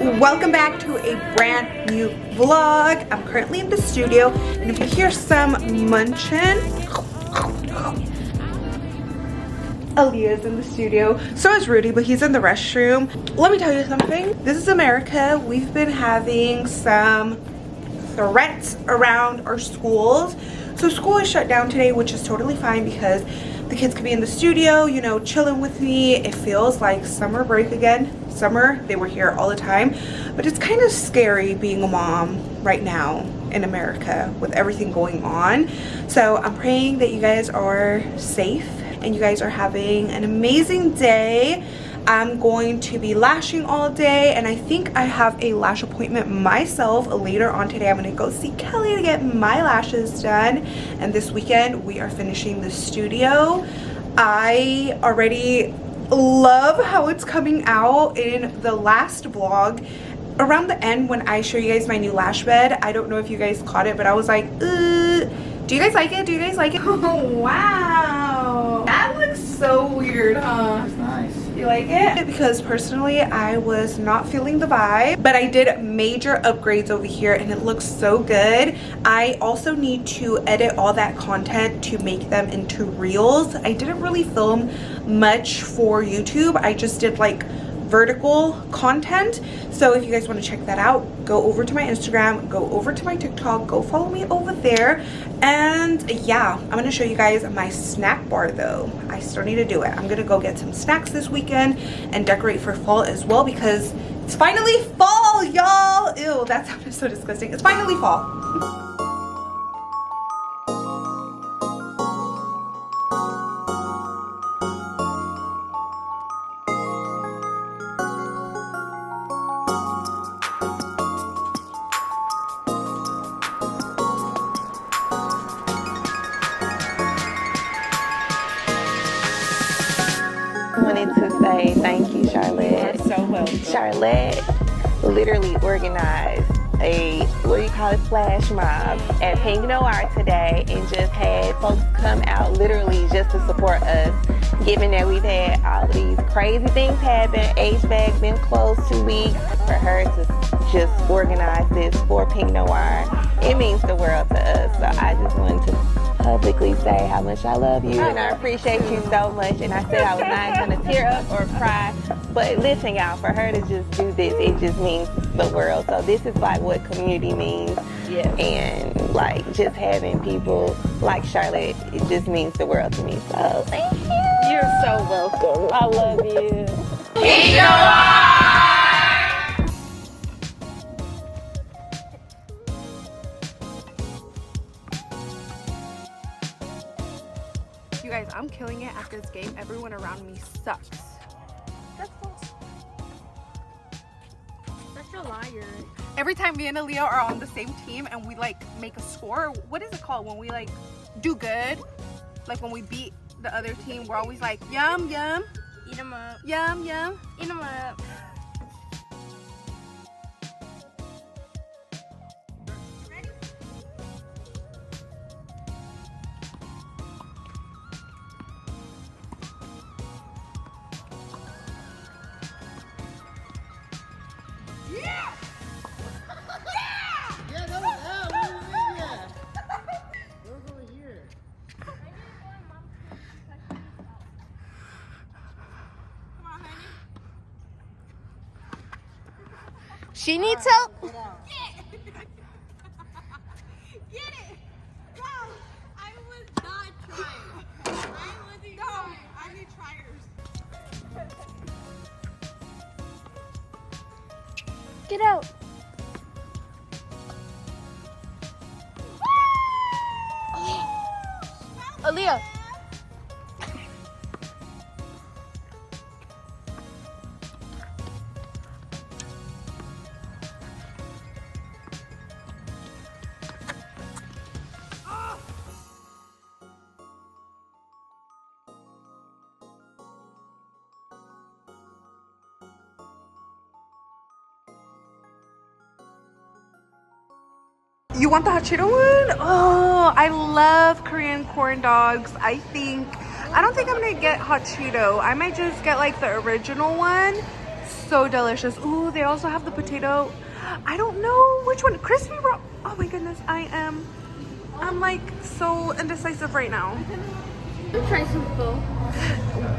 Welcome back to a brand new vlog. I'm currently in the studio, and if you hear some munching, Aaliyah's in the studio. So is Rudy, but he's in the restroom. Let me tell you something. This is America. We've been having some threats around our schools. So school is shut down today, which is totally fine because the kids could be in the studio, you know, chilling with me. It feels like summer break again. Summer, they were here all the time. But it's kind of scary being a mom right now in America with everything going on. So I'm praying that you guys are safe and you guys are having an amazing day. I'm going to be lashing all day, and I think I have a lash appointment myself later on today. I'm going to go see Kelly to get my lashes done, and this weekend we are finishing the studio. I already love how it's coming out. In the last vlog, around the end when I show you guys my new lash bed, I don't know if you guys caught it, but I was like, do you guys like it? Do you guys like it? Oh, wow. That looks so weird, huh? It's nice. You like it? Because personally, I was not feeling the vibe, but I did major upgrades over here and it looks so good. I also need to edit all that content to make them into reels. I didn't really film much for YouTube. I just did like vertical content. So if you guys want to check that out, go over to my Instagram, go over to my TikTok, go follow me over there. And yeah, I'm going to show you guys my snack bar though. I still need to do it. I'm going to go get some snacks this weekend and decorate for fall as well because it's finally fall, y'all. Ew, that sounded so disgusting. It's finally fall. Wanted to say thank you, Charlotte. You are so welcome. Charlotte literally organized a, what do you call it, flash mob at Pink Noir today and just had folks come out literally just to support us, given that we've had all of these crazy things happen. HVAC been closed 2 weeks. For her to just organize this for Pink Noir, it means the world to us. So I just wanted to publicly say how much I love you and I appreciate you so much. And I said I was not going to tear up or cry, but listen, y'all, for her to just do this, it just means the world. So this is like what community means. Yes. And like just having people like Charlotte, it just means the world to me. So thank you. You're so welcome. I love you. Pink Noir! You guys, I'm killing it at this game. Everyone around me sucks. That's false. That's a liar. Every time me and Aaliyah are on the same team and we like make a score, what is it called when we like do good? Like when we beat the other team, we're always like, yum, yum. Eat 'em up. Yum, yum. Eat 'em up. She needs help. Get it! Go! I was not trying. I wasn't trying. I need triers. Get out. Aaliyah. You want the hot Cheeto one? Oh, I love Korean corn dogs. I don't think I'm gonna get hot Cheeto. I might just get like the original one. so delicious. Ooh, they also have the potato. I don't know which one. Crispy roll. Oh my goodness, I'm like so indecisive right now. We'll try some.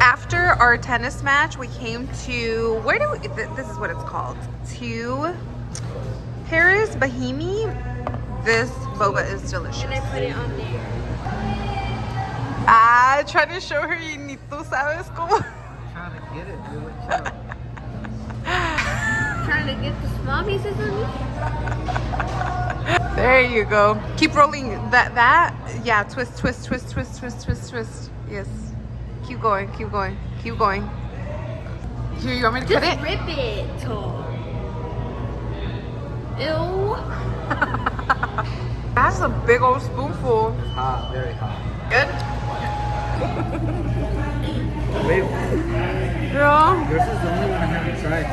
After our tennis match, we came to, where do we, this is what it's called, to Paris Bahimi. This boba is delicious. And I put it on there. Trying to show her you need to, ¿sabes cómo? Trying to get it, do it. Trying to get the small pieces on me. There you go. Keep rolling that. Yeah, twist, twist, twist, twist, twist, twist, twist. Yes. Keep going, keep going, keep going. Here, you want me to cut Just it? rip it. Ew. That's a big old spoonful. Hot, very hot. Good? Wait, Yeah. yours is the only one I haven't tried.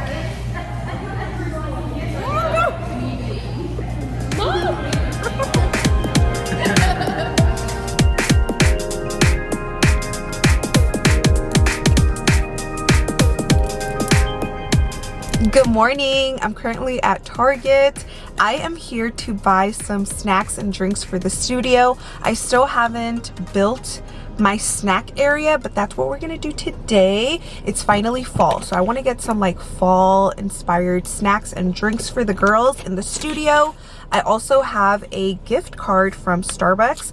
Good morning. I'm currently at Target. I am here to buy some snacks and drinks for the studio. I still haven't built my snack area, but that's what we're gonna do today. It's finally fall, so I want to get some like fall inspired snacks and drinks for the girls in the studio. I also have a gift card from Starbucks.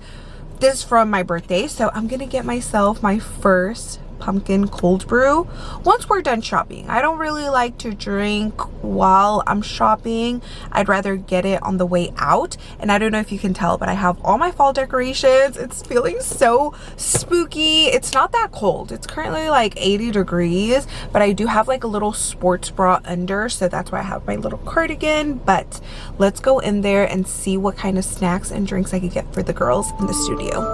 This is from my birthday, so I'm gonna get myself my first pumpkin cold brew once we're done shopping. I don't really like to drink while I'm shopping. I'd rather get it on the way out. And I don't know if you can tell, but I have all my fall decorations. It's feeling so spooky. It's not that cold. It's currently like 80 degrees, but I do have like a little sports bra under, so that's why I have my little cardigan. But let's go in there and see what kind of snacks and drinks I could get for the girls in the studio.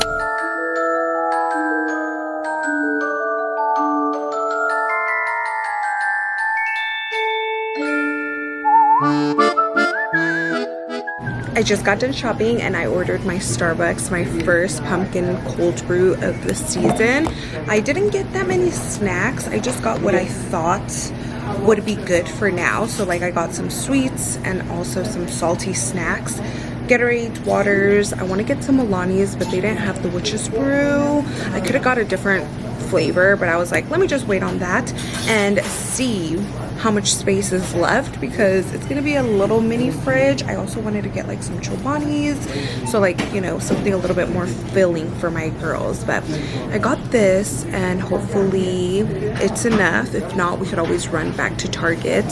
I just got done shopping and I ordered my Starbucks, my first pumpkin cold brew of the season. I didn't get that many snacks. I just got what I thought would be good for now. So like I got some sweets and also some salty snacks. Gatorade, waters. I want to get some Milani's, but they didn't have the witch's brew. I could have got a different flavor, but I was like, let me just wait on that and see how much space is left because it's gonna be a little mini fridge. I also wanted to get like some Chobani's, so like, you know, something a little bit more filling for my girls. But I got this and hopefully it's enough. If not, we could always run back to Target.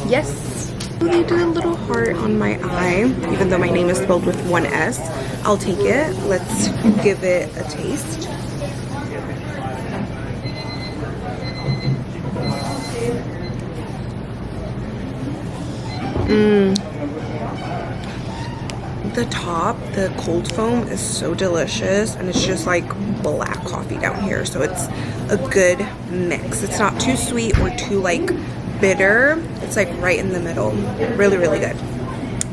Yes. They did a little heart on my eye, even though my name is spelled with one S. I'll take it. Let's give it a taste. The top, the cold foam is so delicious, and it's just like black coffee down here, so it's a good mix. It's not too sweet or too like bitter. It's like right in the middle. Really, really good.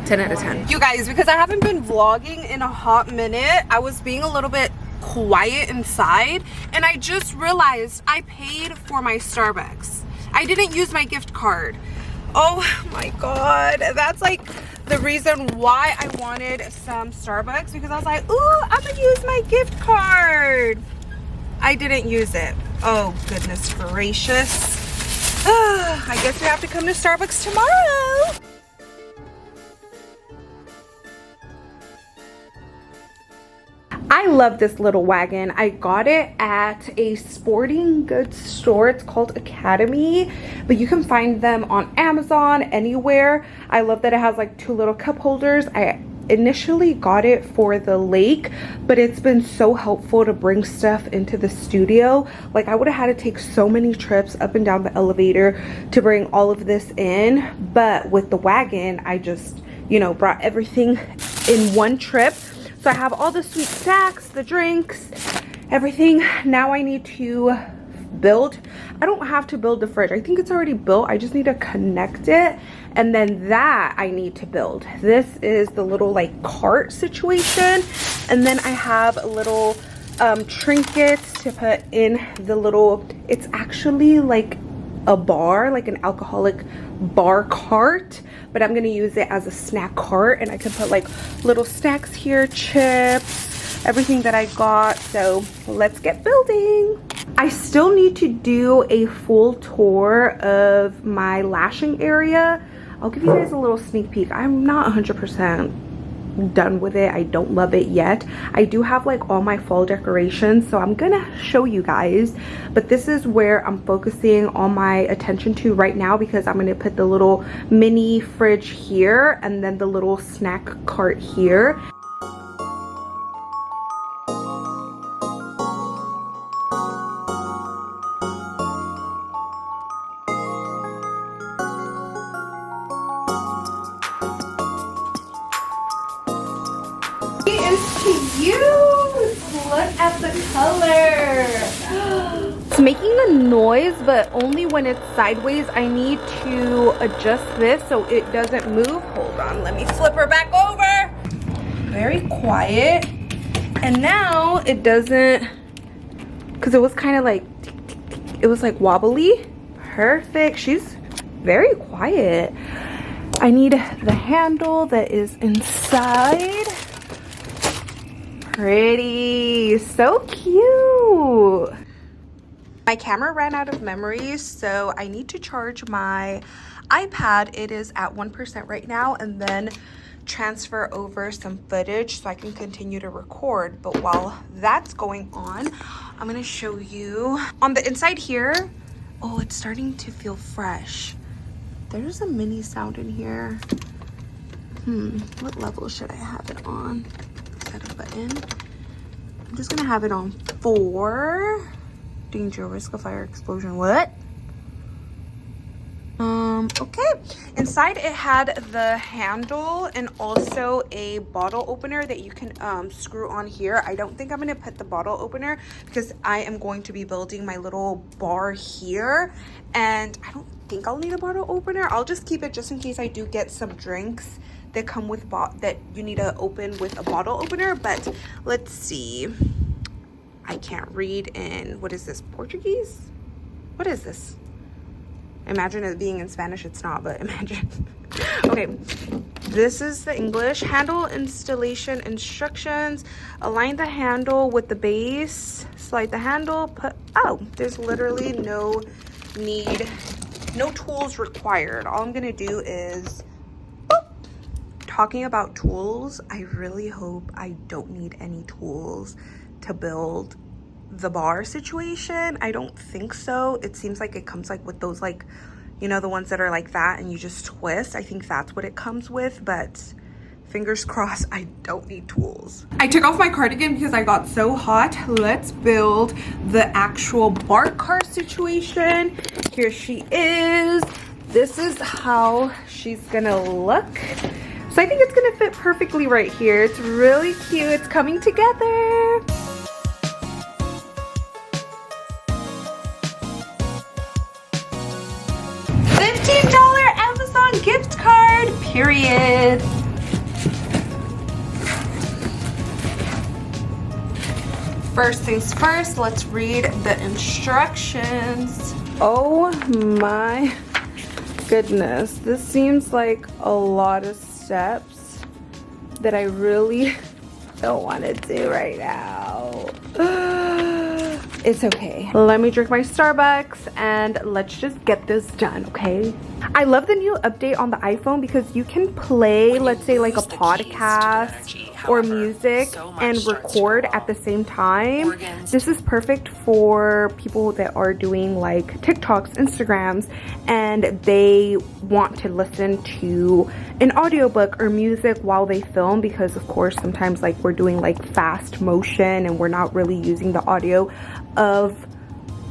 10 out of 10. You guys, because I haven't been vlogging in a hot minute, I was being a little bit quiet inside, and I just realized I paid for my Starbucks. I didn't use my gift card. Oh my god, that's like the reason why I wanted some Starbucks, because I was like, ooh, I'm gonna use my gift card. I didn't use it. Oh goodness gracious. I guess we have to come to Starbucks tomorrow. I love this little wagon. I got it at a sporting goods store. It's called Academy, but you can find them on Amazon, anywhere. I love that it has like 2 little cup holders. I initially got it for the lake, but it's been so helpful to bring stuff into the studio. Like I would have had to take so many trips up and down the elevator to bring all of this in, but with the wagon I just, you know, brought everything in one trip. So I have all the sweet snacks, the drinks, everything. Now I need to build. I don't have to build the fridge. I think it's already built. I just need to connect it, and then that I need to build. This is the little like cart situation, and then I have a little trinkets to put in the little, it's actually like a bar, like an alcoholic bar cart, but I'm gonna use it as a snack cart, and I can put like little snacks here, chips, everything that I got. So let's get building. I still need to do a full tour of my lashing area. I'll give you guys a little sneak peek. I'm not 100% done with it. I don't love it yet. I do have like all my fall decorations, so I'm gonna show you guys, but this is where I'm focusing all my attention to right now, because I'm gonna put the little mini fridge here and then the little snack cart here. Look at the color. It's making a noise, but only when it's sideways. I need to adjust this so it doesn't move. Hold on, let me flip her back over. Very quiet. And now it doesn't, because it was kind of like, it was like wobbly. Perfect. She's very quiet. I need the handle that is inside. Pretty, so cute. My camera ran out of memory, so I need to charge my iPad. It is at 1% right now, and then transfer over some footage so I can continue to record. But while that's going on, I'm gonna show you on the inside here. Oh, it's starting to feel fresh. There's a mini sound in here. What level should I have it on? Set a button. I'm just gonna have it on 4. Danger, risk of fire, explosion. What? Okay. Inside it had the handle and also a bottle opener that you can screw on here. I don't think I'm gonna put the bottle opener because I am going to be building my little bar here, and I don't think I'll need a bottle opener. I'll just keep it just in case I do get some drinks that come with that you need to open with a bottle opener. But let's see, I can't read in, what is this, Portuguese? What is this? Imagine it being in Spanish. It's not, but imagine. Okay, this is the English. Handle installation instructions. Align the handle with the base, slide the handle, put, oh, there's literally no need, no tools required. All I'm gonna do is, talking about tools, I really hope I don't need any tools to build the bar situation. I don't think so. It seems like it comes like with those, like, you know, the ones that are like that and you just twist. I think that's what it comes with, but fingers crossed I don't need tools. I took off my cardigan because I got so hot. Let's build the actual bar cart situation. Here she is. This is how she's gonna look. So I think it's gonna fit perfectly right here. It's really cute. It's coming together. $15 Amazon gift card, period. First things first, let's read the instructions. Oh my goodness. This seems like a lot of steps that I really don't want to do right now. It's okay. Let me drink my Starbucks and let's just get this done, okay? I love the new update on the iPhone because you can play, let's say, like a podcast or music and record at the same time. This is perfect for people that are doing like TikToks, Instagrams, and they want to listen to an audiobook or music while they film, because of course sometimes like we're doing like fast motion and we're not really using the audio of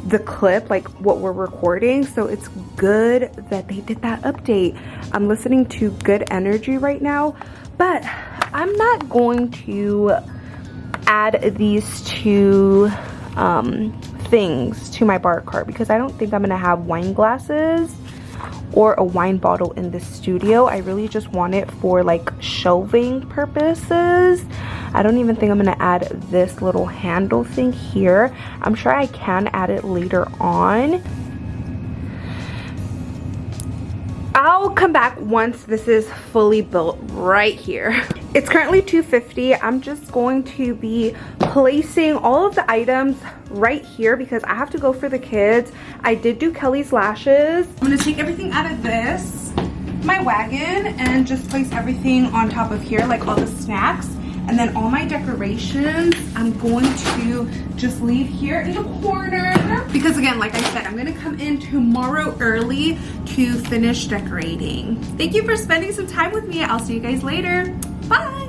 the clip, like what we're recording. So it's good that they did that update. I'm listening to good energy right now, but I'm not going to add these two things to my bar cart because I don't think I'm gonna have wine glasses or a wine bottle in the studio. I really just want it for like shelving purposes. I don't even think I'm gonna add this little handle thing here. I'm sure I can add it later on. I'll come back once this is fully built right here. It's currently 2:50. I'm just going to be placing all of the items right here because I have to go for the kids. I did do Kelly's lashes. I'm gonna take everything out of this, my wagon, and just place everything on top of here, like all the snacks. And then all my decorations, I'm going to just leave here in the corner. Because again, like I said, I'm gonna come in tomorrow early to finish decorating. Thank you for spending some time with me. I'll see you guys later. Bye.